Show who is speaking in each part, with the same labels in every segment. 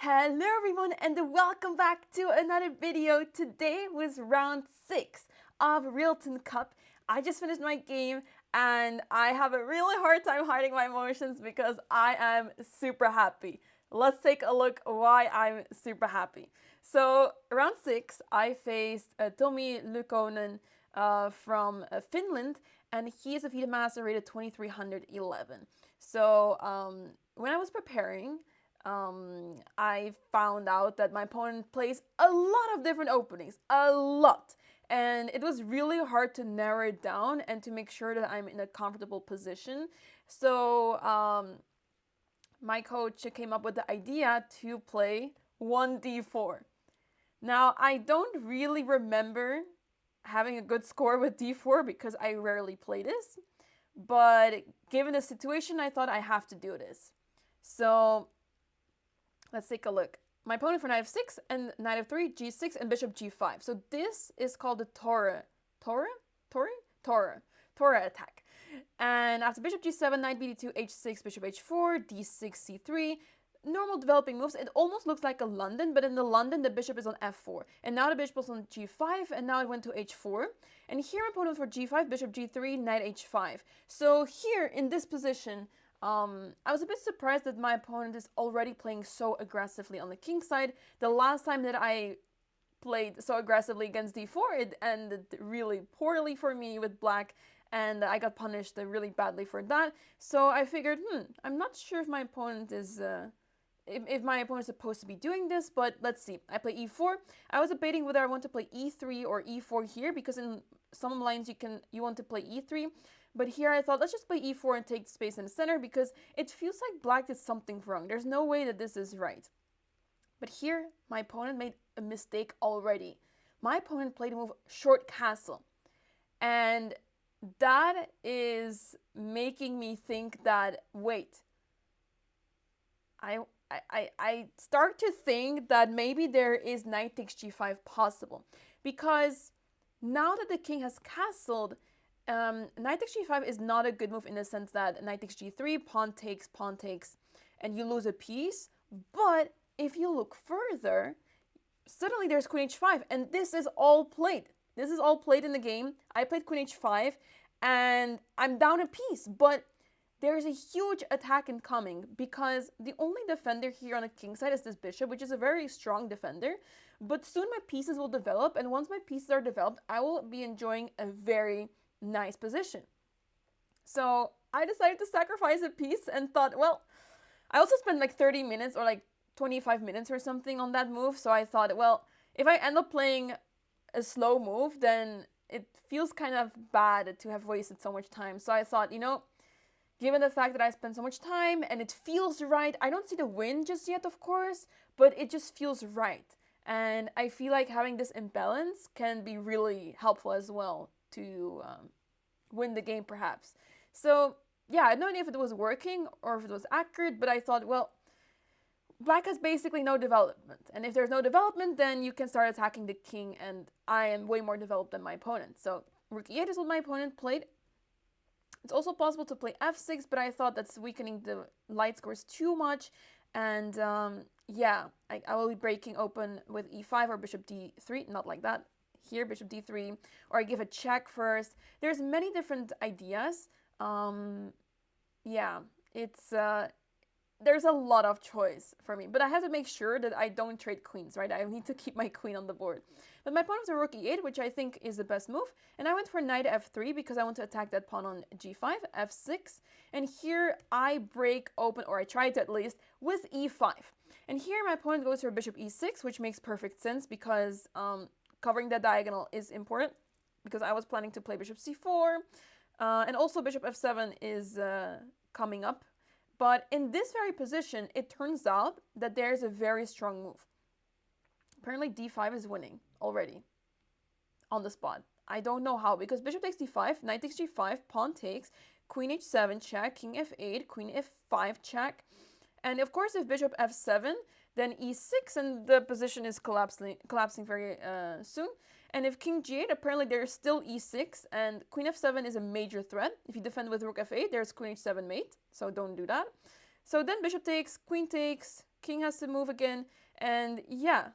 Speaker 1: Hello everyone and welcome back to another video. Today was round 6 of Rilton Cup. I just finished my game and I have a really hard time hiding my emotions because I am super happy. Let's take a look why I'm super happy. So round 6 I faced Tommi Lukonen from Finland, and he is a FIDE master rated 2311. So when I was preparing, I found out that my opponent plays a lot of different openings, a lot. And it was really hard to narrow it down and to make sure that I'm in a comfortable position. So my coach came up with the idea to play 1d4. Now, I don't really remember having a good score with d4 because I rarely play this. But given the situation, I thought I have to do this. So let's take a look. My opponent for knight f6 and knight f3, g6, and bishop g5. So this is called the Torah attack. And after bishop g7, knight bd2, h6, bishop h4, d6, c3. Normal developing moves. It almost looks like a London, but in the London, the bishop is on f4. And now the bishop is on g5, and now it went to h4. And here my opponent for g5, bishop g3, knight h5. So here, in this position, I was a bit surprised that my opponent is already playing so aggressively on the king side. The last time that I played so aggressively against d4, it ended really poorly for me with black, and I got punished really badly for that. So I figured, I'm not sure if my opponent is... if my opponent is supposed to be doing this, but let's see. I play e4. I was debating whether I want to play e3 or e4 here, because in some lines you want to play e3. But here I thought, let's just play e4 and take space in the center, because it feels like black did something wrong. There's no way that this is right. But here, my opponent made a mistake already. My opponent played a move short castle. And that is making me think that, wait, I start to think that maybe there is knight takes g5 possible. Because now that the king has castled, knight takes g5 is not a good move in the sense that knight takes g3, pawn takes, and you lose a piece. But if you look further, suddenly there's queen h5, and this is all played. This is all played in the game. I played queen h5, and I'm down a piece, but there's a huge attack incoming because the only defender here on the king side is this bishop, which is a very strong defender. But soon my pieces will develop, and once my pieces are developed, I will be enjoying a very nice position. So I decided to sacrifice a piece and thought, well, I also spent like 30 minutes or like 25 minutes or something on that move. So I thought, well, if I end up playing a slow move, then it feels kind of bad to have wasted so much time. So I thought, given the fact that I spent so much time and it feels right, I don't see the win just yet, of course, but it just feels right. And I feel like having this imbalance can be really helpful as well to win the game, perhaps. So, yeah, I had no idea if it was working or if it was accurate, but I thought, well, black has basically no development. And if there's no development, then you can start attacking the king, and I am way more developed than my opponent. So, rook e8 is what my opponent played. It's also possible to play f6, but I thought that's weakening the light scores too much. And yeah, I will be breaking open with e5 or bishop d3, not like that. Here, bishop d3, or I give a check first. There's many different ideas. Yeah, it's there's a lot of choice for me, but I have to make sure that I don't trade queens, right? I need to keep my queen on the board. But my pawn was a rook e8, which I think is the best move, and I went for knight f3 because I want to attack that pawn on g5, f6, and here I break open, or I try to at least, with e5. And here my opponent goes for bishop e6, which makes perfect sense because covering that diagonal is important, because I was planning to play bishop c4, and also bishop f7 is coming up. But in this very position, it turns out that there's a very strong move. Apparently d5 is winning already on the spot. I don't know how, because bishop takes d5, knight takes g5, pawn takes, queen h7 check, king f8, queen f5 check. And of course, if bishop f7, then e6, and the position is collapsing very soon. And if king g8, apparently there's still e6, and queen f7 is a major threat. If you defend with rook f8, there's queen h7 mate, so don't do that. So then bishop takes, king has to move again, and yeah,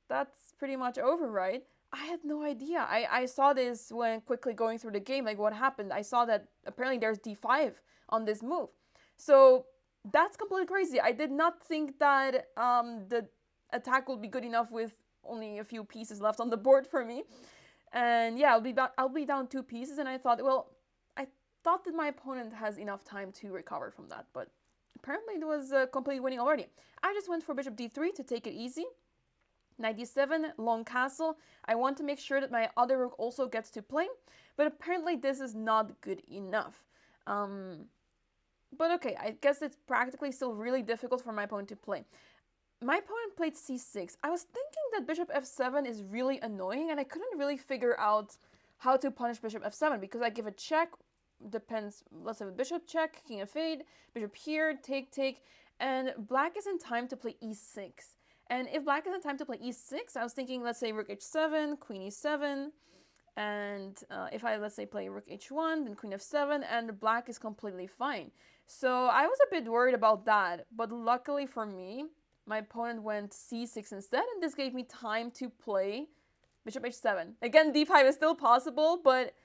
Speaker 1: that's pretty much over, right? I had no idea. I saw this when quickly going through the game, like what happened. I saw that apparently there's d5 on this move. So that's completely crazy. I did not think that the attack would be good enough with only a few pieces left on the board for me. And yeah, I'll be down 2 pieces, and I thought, well, I thought that my opponent has enough time to recover from that, but apparently it was completely winning already. I just went for bishop d3 to take it easy. Knight d7, long castle. I want to make sure that my other rook also gets to play, but apparently this is not good enough. But okay, I guess it's practically still really difficult for my opponent to play. My opponent played c6. I was thinking that bishop f7 is really annoying, and I couldn't really figure out how to punish bishop f7 because I give a check, depends, let's say with bishop check, king f8, bishop here, take, and black is in time to play e6. And if black is in time to play e6, I was thinking, let's say rook h7, queen e7, and if I, let's say, play rook h1, then queen f7, and black is completely fine. So I was a bit worried about that, but luckily for me, my opponent went c6 instead, and this gave me time to play bishop h7. Again, d5 is still possible, but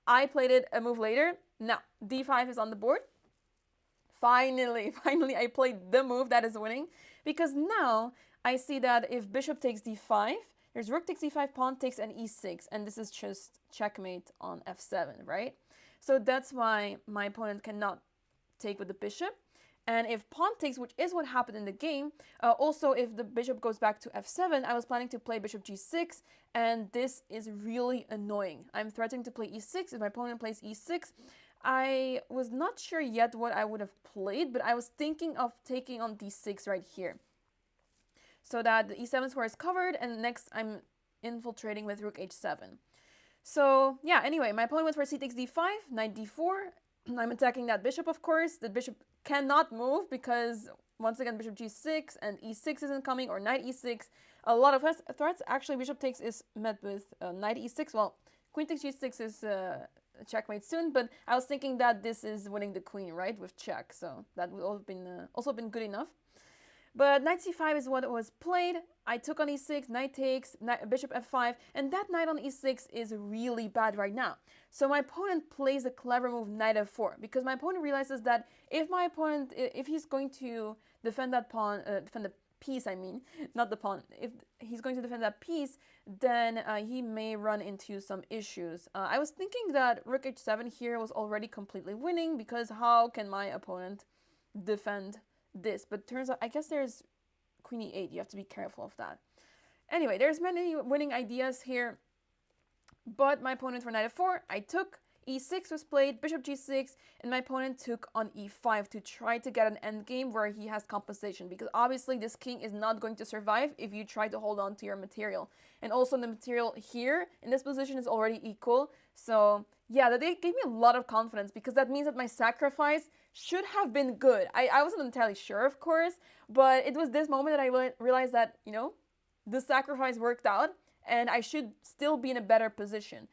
Speaker 1: I played it a move later. Now, d5 is on the board. Finally, I played the move that is winning, because now I see that if bishop takes d5, there's rook takes d5, pawn takes an e6, and this is just checkmate on f7, right? So that's why my opponent cannot take with the bishop. And if pawn takes, which is what happened in the game, also if the bishop goes back to f7, I was planning to play bishop g6, and this is really annoying. I'm threatening to play e6. If my opponent plays e6, I was not sure yet what I would have played, but I was thinking of taking on d6 right here, so that the e7 square is covered, and next I'm infiltrating with rook h7. So yeah, anyway, my opponent went for c takes d5, knight d4. I'm attacking that bishop, of course. The bishop cannot move because, once again, bishop g6 and e6 isn't coming, or knight e6. A lot of threats. Actually, bishop takes is met with knight e6. Well, queen takes g6 is checkmate soon, but I was thinking that this is winning the queen, right, with check. So that would also been good enough. But knight c5 is what was played. I took on e6, knight takes, bishop f5, and that knight on e6 is really bad right now. So my opponent plays a clever move, knight f4, because my opponent realizes that if he's going to defend that pawn, defend the piece, I mean, not the pawn, if he's going to defend that piece, then he may run into some issues. I was thinking that rook h7 here was already completely winning, because how can my opponent defend this? But turns out, I guess there's queen e8. You have to be careful of that. Anyway, there's many winning ideas here, but my opponent for knight f4, I took, e6 was played, bishop g6, and my opponent took on e5 to try to get an endgame where he has compensation, because obviously this king is not going to survive if you try to hold on to your material. And also the material here in this position is already equal. So yeah, that gave me a lot of confidence, because that means that my sacrifice should have been good. I wasn't entirely sure, of course, but it was this moment that I realized that, you know, the sacrifice worked out, and I should still be in a better position,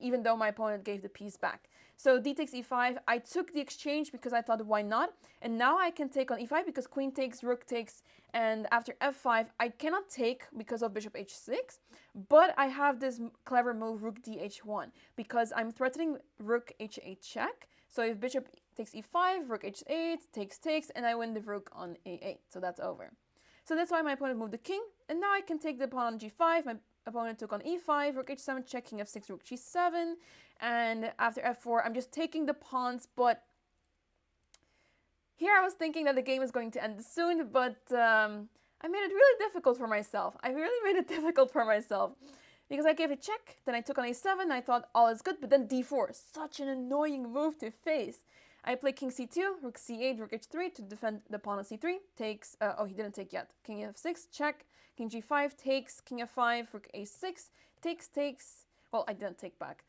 Speaker 1: even though my opponent gave the piece back. So d takes e5. I took the exchange because I thought, why not? And now I can take on e5 because queen takes, rook takes, and after f5, I cannot take because of bishop h6, but I have this clever move, rook dh1, because I'm threatening rook h8 check. So if bishop takes e5, rook h8, takes, and I win the rook on a8. So that's over. So that's why my opponent moved the king, and now I can take the pawn on g5. My opponent took on e5, rook h7, check, king f6, rook g7, and after f4, I'm just taking the pawns, but here I was thinking that the game is going to end soon, but I made it really difficult for myself. Because I gave a check, then I took on a7, I thought all is good, but then d4, such an annoying move to face. I play king c2, rook c8, rook h3 to defend the pawn on c3, takes, oh, he didn't take yet, king f6, check, king g5, takes, king f5, rook a6, takes, well, I didn't take back.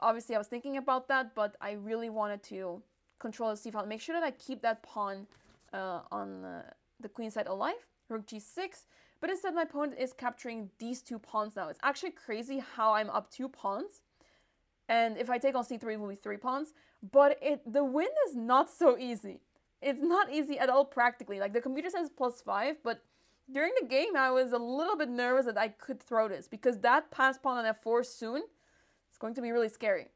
Speaker 1: Obviously, I was thinking about that, but I really wanted to control the c-file, make sure that I keep that pawn on the queen side alive, rook g6, but instead my opponent is capturing these two pawns now. It's actually crazy how I'm up 2 pawns, and if I take on c3, it will be 3 pawns, but the win is not so easy. it's not easy at all practically. Like the computer says +5, but during the game I was a little bit nervous that I could throw this because that pass pawn on f4 soon is going to be really scary.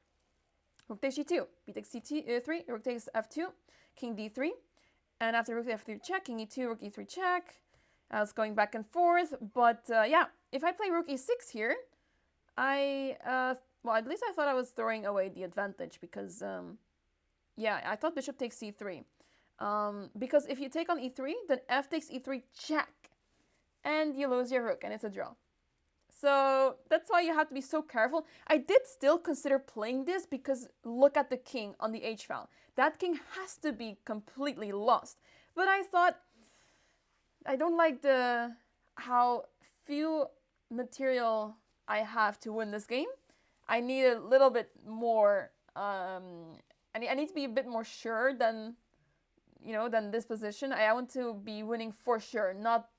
Speaker 1: Rook takes g2, b takes c3, rook takes f2, king d3, and after rook f3 check, king e2, rook e3 check. I was going back and forth, but yeah, if I play rook e6 here, well, at least I thought I was throwing away the advantage because, yeah, I thought bishop takes c3. Because if you take on e3, then f takes e3 check, and you lose your rook, and it's a draw. So that's why you have to be so careful. I did still consider playing this because look at the king on the h-file. That king has to be completely lost. But I thought, I don't like how few material I have to win this game. I need a little bit more, I need to be a bit more sure than, than this position. I want to be winning for sure, not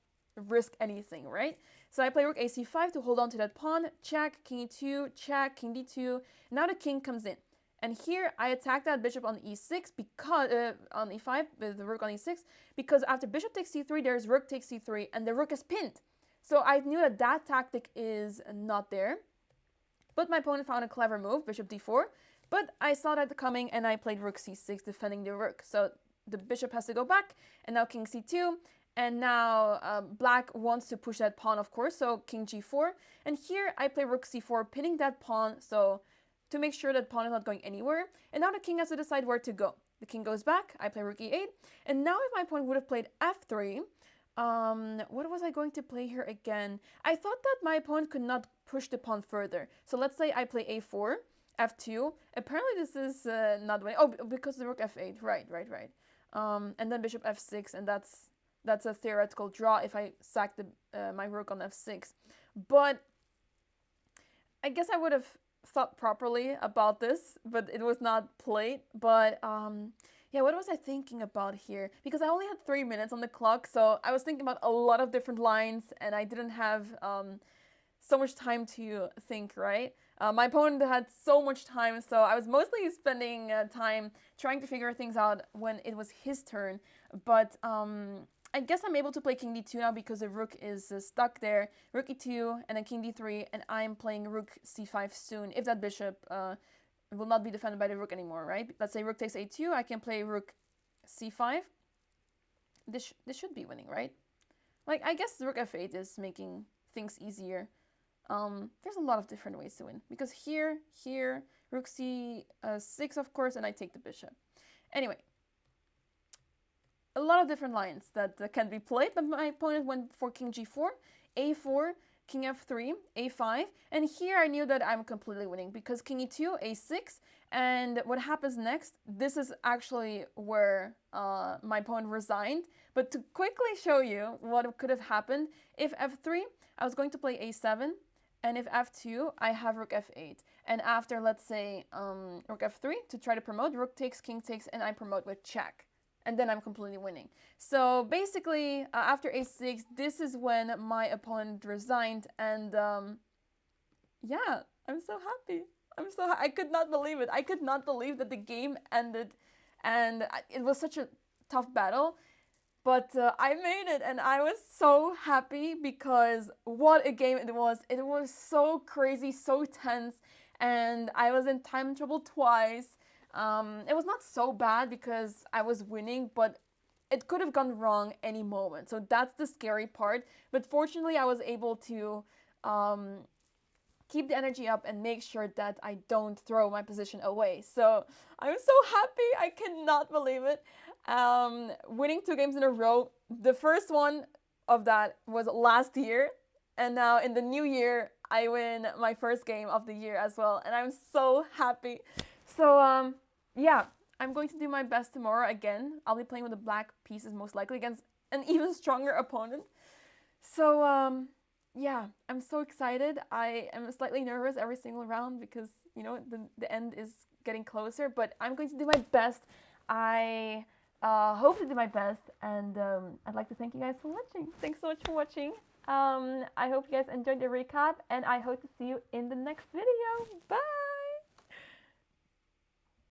Speaker 1: risk anything, right? So I play rook ac5 to hold on to that pawn, check, king e2, check, king d2. Now the king comes in. And here I attack that bishop on e6 because on e5 with the rook on e6 because after bishop takes c3 there's rook takes c3 and the rook is pinned. So I knew that that tactic is not there. But my opponent found a clever move, bishop d4. But I saw that coming and I played rook c6 defending the rook. So the bishop has to go back and now king c2. And now black wants to push that pawn, of course, so king g4. And here I play rook c4, pinning that pawn, so to make sure that pawn is not going anywhere. And now the king has to decide where to go. The king goes back, I play rook e8. And now if my opponent would have played f3, what was I going to play here again? I thought that my opponent could not push the pawn further. So let's say I play a4, f2. Apparently this is not winning. Oh, because the rook f8, right. And then bishop f6, and that's a theoretical draw if I sack my rook on f6. But I guess I would have thought properly about this, but it was not played. But yeah, what was I thinking about here? Because I only had 3 minutes on the clock, so I was thinking about a lot of different lines, and I didn't have so much time to think, right? My opponent had so much time, so I was mostly spending time trying to figure things out when it was his turn. But I guess I'm able to play king d2 now because the rook is stuck there. Rook e2 and then king d3, and I'm playing rook c5 soon if that bishop will not be defended by the rook anymore, right? Let's say rook takes a2, I can play rook c5. This should be winning, right? Like, I guess rook f8 is making things easier. There's a lot of different ways to win because here, rook c6, of course, and I take the bishop. Anyway, a lot of different lines that can be played, but my opponent went for king g4, a4, king f3, a5, and here I knew that I'm completely winning because king e2, a6, and what happens next, this is actually where my opponent resigned. But to quickly show you what could have happened, if f3, I was going to play a7, and if f2, I have rook f8. And after, let's say, rook f3, to try to promote, rook takes, king takes, and I promote with check. And then I'm completely winning. So basically, after a6, this is when my opponent resigned. And yeah, I'm so happy. I could not believe it. I could not believe that the game ended. And it was such a tough battle. But I made it, and I was so happy because what a game it was. It was so crazy, so tense, and I was in time trouble twice. It was not so bad because I was winning, but it could have gone wrong any moment. So that's the scary part. But fortunately, I was able to keep the energy up and make sure that I don't throw my position away. So I'm so happy. I cannot believe it. Winning 2 games in a row. The first one of that was last year. And now in the new year, I win my first game of the year as well. And I'm so happy. So yeah, I'm going to do my best tomorrow again. I'll be playing with the black pieces most likely against an even stronger opponent. So yeah, I'm so excited. I am slightly nervous every single round because, you know, the end is getting closer. But I'm going to do my best. I hope to do my best. And I'd like to thank you guys for watching. Thanks so much for watching. I hope you guys enjoyed the recap. And I hope to see you in the next video. Bye!